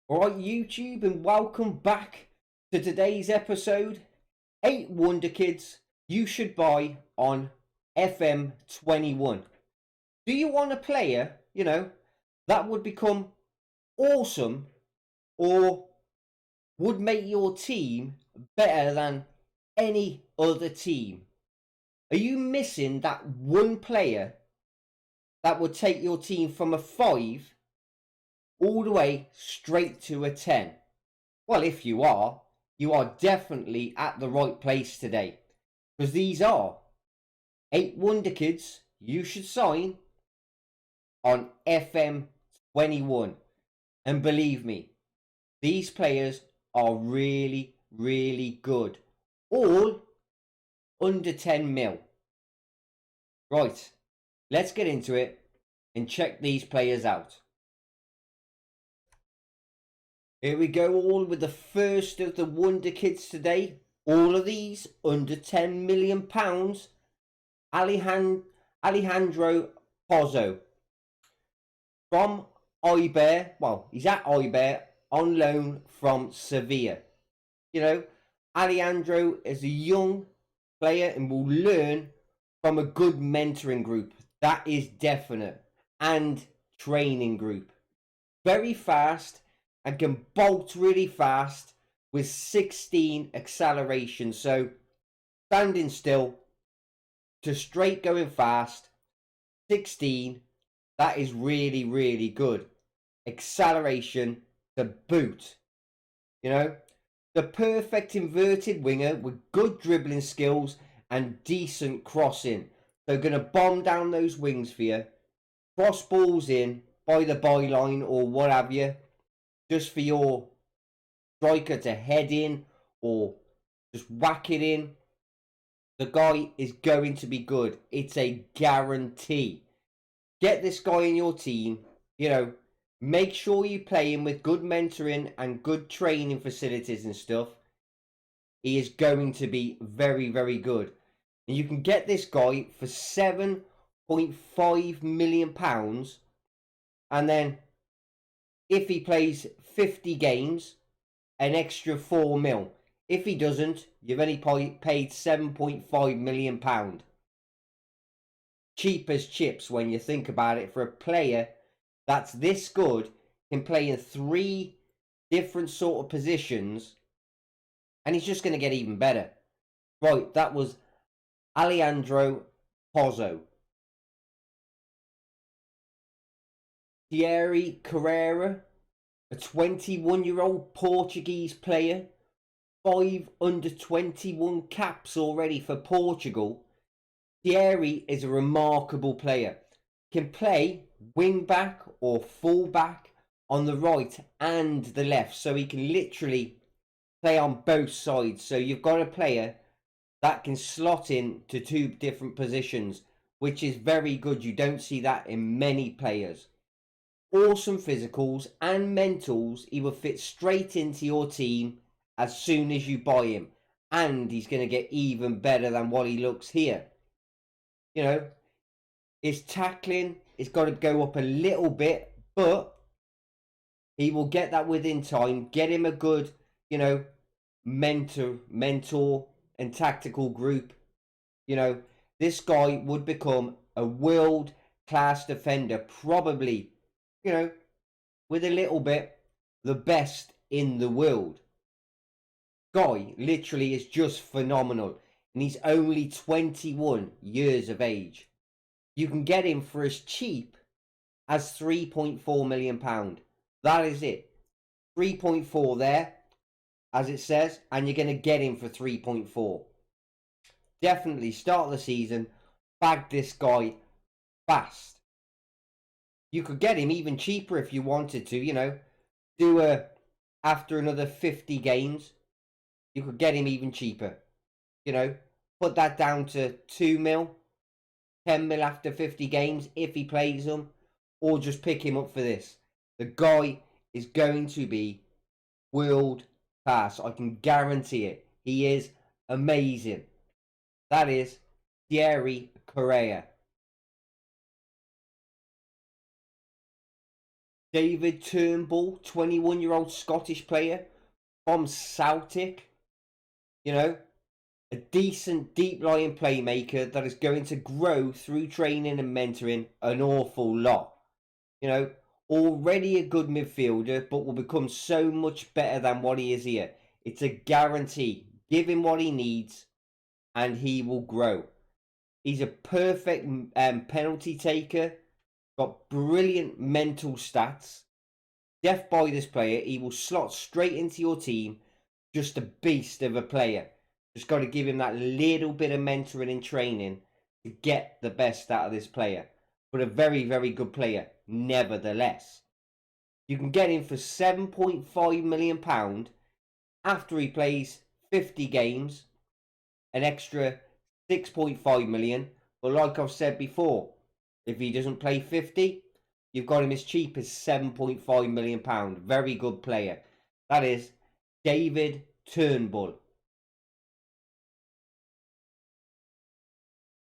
Alright YouTube, and welcome back to today's episode. 8 Wonderkids you should buy on FM21. Do you want a player, that would become awesome or would make your team better than any other team? Are you missing that one player that would take your team from a 5 all the way straight to a 10? Well, if you are definitely at the right place today, because these are 8 Wonderkids you should sign on FM21. And believe me, these players are really, really good. All under 10 mil. Right, let's get into it and check these players out. Here we go, all with the first of the Wonderkids today. All of these under £10 million. Alejandro Pozzo. From Iber, well, he's at Iber on loan from Sevilla. Alejandro is a young player and will learn from a good mentoring group. That is definite. And training group. Very fast and can bolt really fast with 16 acceleration. So standing still to straight going fast, 16, that is really, really good. Acceleration to boot. The perfect inverted winger with good dribbling skills and decent crossing. So going to bomb down those wings for you. Cross balls in by the byline or what have you. Just for your striker to head in or just whack it in. The guy is going to be good. It's a guarantee. Get this guy in your team. Make sure you play him with good mentoring and good training facilities and stuff. He is going to be very, very good. And you can get this guy for £7.5 million. And then if he plays 50 games, an extra 4 mil. If he doesn't, you've only paid £7.5 million. Cheap as chips when you think about it for a player that's this good, can play in 3 different sort of positions, and he's just going to get even better. Right, that was Alejandro Pozzo. Thierry Carrera, a 21-year-old Portuguese player, 5 under 21 caps already for Portugal. Thierry is a remarkable player. Can play wing back or full back on the right and the left, so he can literally play on both sides. So you've got a player that can slot in to 2 different positions, which is very good. You don't see that in many players. Awesome physicals and mentals. He will fit straight into your team as soon as you buy him, and he's going to get even better than what he looks here. His tackling is got to go up a little bit, but he will get that within time. Get him a good, mentor and tactical group. This guy would become a world-class defender, probably, with a little bit, the best in the world. Guy literally is just phenomenal, and he's only 21 years of age. You can get him for as cheap as £3.4 million. That is it. 3.4 there, as it says, and you're going to get him for 3.4. Definitely start the season, bag this guy fast. You could get him even cheaper if you wanted to, do after another 50 games, you could get him even cheaper. Put that down to 2 mil, 10 mil after 50 games if he plays them, or just pick him up for this. The guy is going to be world class. I can guarantee it. He is amazing. That is Thierry, Thierry. David Turnbull, 21-year-old Scottish player from Celtic. You know, a decent deep-lying playmaker that is going to grow through training and mentoring an awful lot. You know, already a good midfielder, but will become so much better than what he is here. It's a guarantee. Give him what he needs and he will grow. He's a perfect penalty taker. Got brilliant mental stats. Deaf by this player, he will slot straight into your team. Just a beast of a player. Just got to give him that little bit of mentoring and training to get the best out of this player. But a very, very good player, nevertheless. You can get him for £7.5 million after he plays 50 games. An extra 6.5 million. But like I've said before, if he doesn't play 50, you've got him as cheap as £7.5 million. Very good player. That is David Turnbull.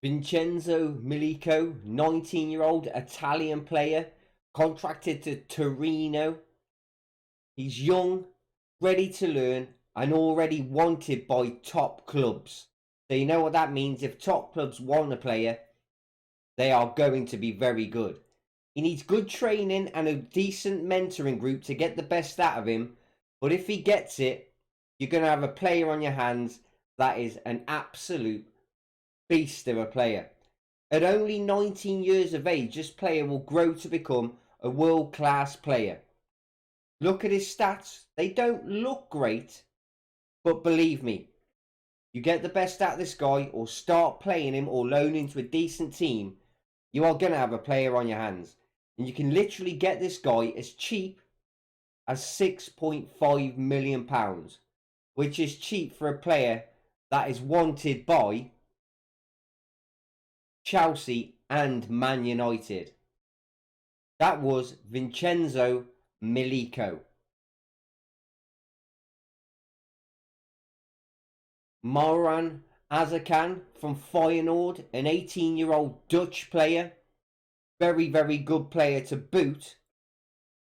Vincenzo Milico, 19-year-old Italian player, contracted to Torino. He's young, ready to learn, and already wanted by top clubs. So you know what that means. If top clubs want a player, they are going to be very good. He needs good training and a decent mentoring group to get the best out of him. But if he gets it, you're going to have a player on your hands that is an absolute beast of a player. At only 19 years of age, this player will grow to become a world-class player. Look at his stats. They don't look great, but believe me, you get the best out of this guy or start playing him or loan into a decent team, you are going to have a player on your hands. And you can literally get this guy as cheap as £6.5 million, which is cheap for a player that is wanted by Chelsea and Man United. That was Vincenzo Milico. Maran Azarkan from Feyenoord, an 18-year-old Dutch player. Very, very good player to boot.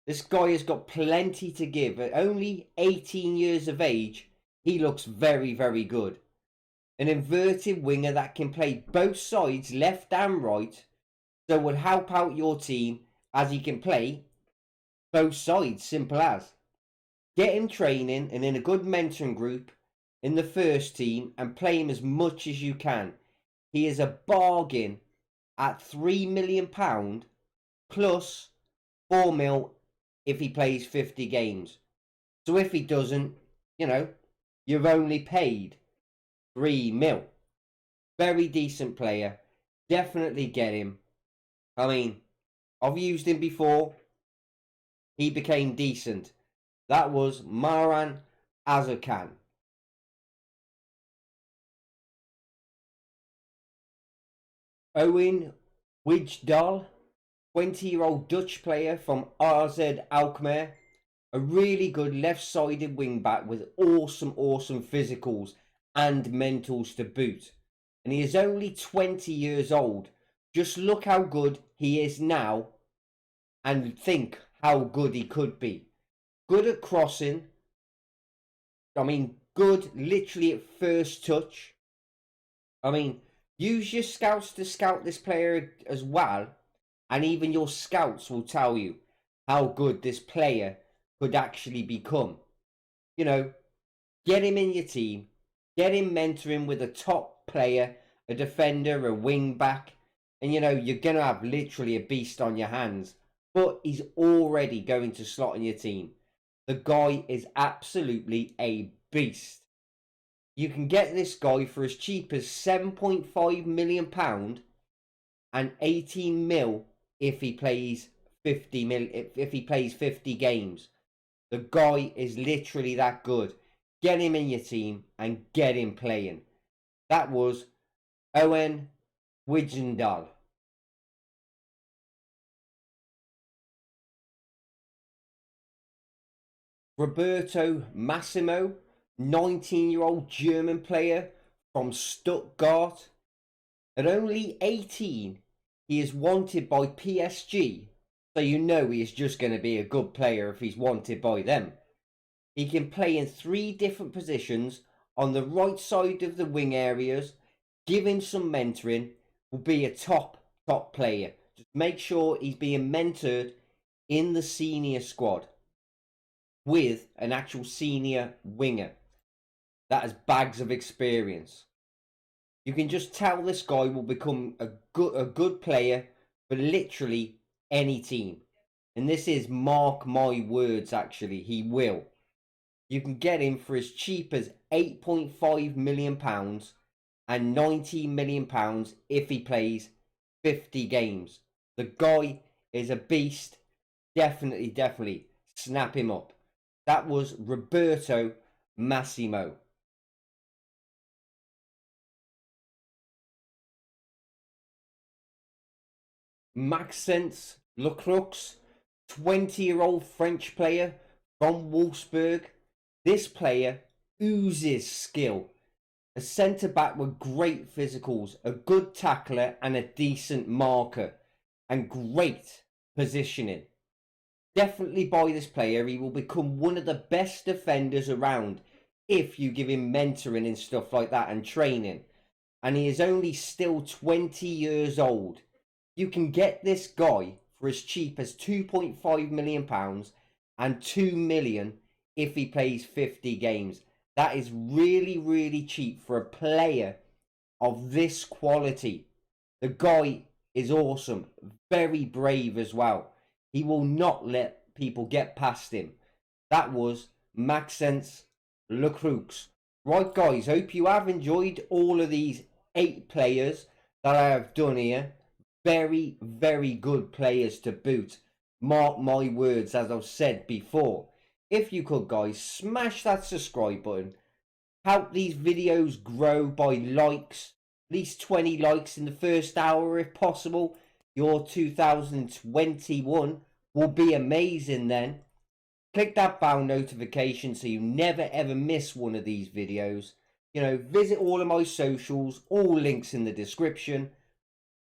This guy has got plenty to give. At only 18 years of age, he looks very, very good. An inverted winger that can play both sides, left and right, so would help out your team as he can play both sides, simple as. Get him training and in a good mentoring group in the first team and play him as much as you can. He is a bargain at £3 million plus £4 million if he plays 50 games. So if he doesn't, you know, you've only paid £3 million. Very decent player. Definitely get him. I mean, I've used him before. He became decent. That was Maran Azarkan. Owen Wijndal, 20-year-old Dutch player from AZ Alkmaar. A really good left-sided wing-back with awesome physicals and mentals to boot. And he is only 20 years old. Just look how good he is now and think how good he could be. Good at crossing. I mean, good literally at first touch. I mean, use your scouts to scout this player as well. And even your scouts will tell you how good this player could actually become. You know, get him in your team. Get him mentoring with a top player, a defender, a wing back. And, you know, you're going to have literally a beast on your hands. But he's already going to slot in your team. The guy is absolutely a beast. You can get this guy for as cheap as £7.5 million and 18 mil if he plays 50 mil. If he plays 50 games. The guy is literally that good. Get him in your team and get him playing. That was Owen Wijndal. Roberto Massimo, 19-year-old German player from Stuttgart. At only 18, he is wanted by PSG. So you know he's just going to be a good player if he's wanted by them. He can play in 3 different positions on the right side of the wing areas. Give him some mentoring. Will be a top player. Just make sure he's being mentored in the senior squad with an actual senior winger that has bags of experience. You can just tell this guy will become a good player for literally any team. And this is, mark my words, actually, he will. You can get him for as cheap as £8.5 million and £19 million if he plays 50 games. The guy is a beast. Definitely snap him up. That was Roberto Massimo. Maxence Lecroux, 20-year-old French player from Wolfsburg. This player oozes skill. A centre-back with great physicals, a good tackler and a decent marker, and great positioning. Definitely buy this player. He will become one of the best defenders around if you give him mentoring and stuff like that and training. And he is only still 20 years old. You can get this guy for as cheap as £2.5 million and £2 million if he plays 50 games. That is really cheap for a player of this quality. The guy is awesome. Very brave as well. He will not let people get past him. That was Maxence Lecroux. Right, guys, hope you have enjoyed all of these 8 players that I have done here. Very good players to boot. Mark my words, as I've said before. If you could, guys, smash that subscribe button. Help these videos grow by likes. At least 20 likes in the first hour if possible. Your 2021 will be amazing then. Click that bell notification so you never ever miss one of these videos. You know, visit all of my socials, all links in the description.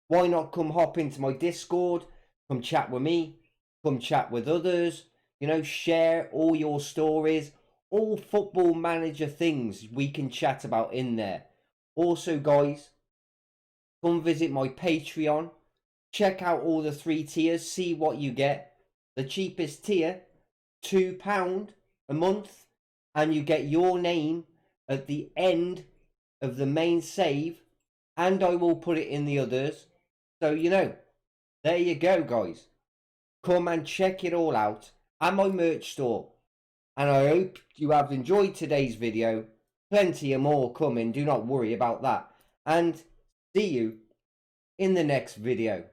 Why not come hop into my Discord, come chat with me, come chat with others, you know, share all your stories, all Football Manager things we can chat about in there. Also, guys, come visit my Patreon, check out all the 3 tiers, see what you get. The cheapest tier, £2 a month, and you get your name at the end of the main save, and I will put it in the others. So, you know, there you go, guys. Come and check it all out at my merch store. And I hope you have enjoyed today's video. Plenty of more coming, do not worry about that. And see you in the next video.